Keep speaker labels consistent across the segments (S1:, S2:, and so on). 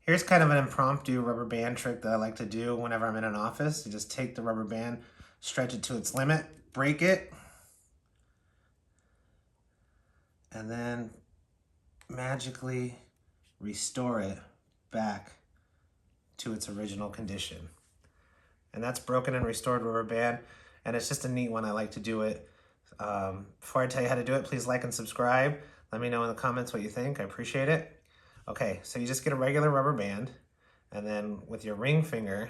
S1: Here's kind of an impromptu rubber band trick that I like to do whenever I'm in an office. You just take the rubber band, stretch it to its limit, break it, and then magically restore it back to its original condition. And that's broken and restored rubber band, and it's just a neat one. I like to do it. Before I tell you how to do it, please like and subscribe. Let me know in the comments what you think. I appreciate it. Okay, so you just get a regular rubber band, and then with your ring finger,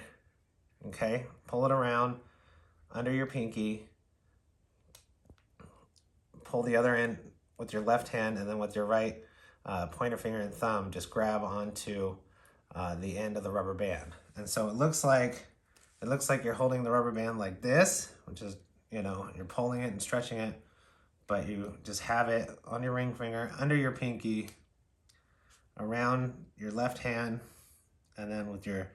S1: okay, pull it around under your pinky, pull the other end with your left hand, and then with your right pointer finger and thumb, just grab onto the end of the rubber band. And so it looks like you're holding the rubber band like this, which is, you're pulling it and stretching it, but you just have it on your ring finger, under your pinky, around your left hand, and then with your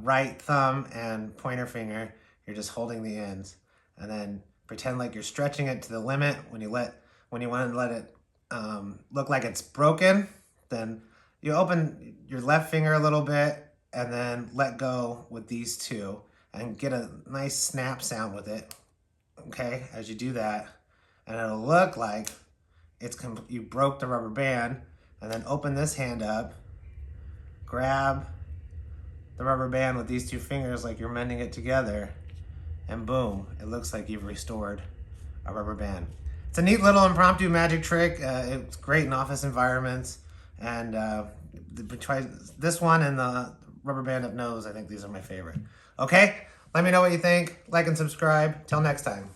S1: right thumb and pointer finger, you're just holding the ends. And then pretend like you're stretching it to the limit. When you want to let it look like it's broken, then you open your left finger a little bit and then let go with these two and get a nice snap sound with it, okay, as you do that. And it'll look like you broke the rubber band. And then open this hand up, grab the rubber band with these two fingers like you're mending it together, and boom, it looks like you've restored a rubber band. It's a neat little impromptu magic trick. It's great in office environments. And try this one and the rubber band up nose. I think these are my favorite. Okay, let me know what you think. Like and subscribe. Till next time.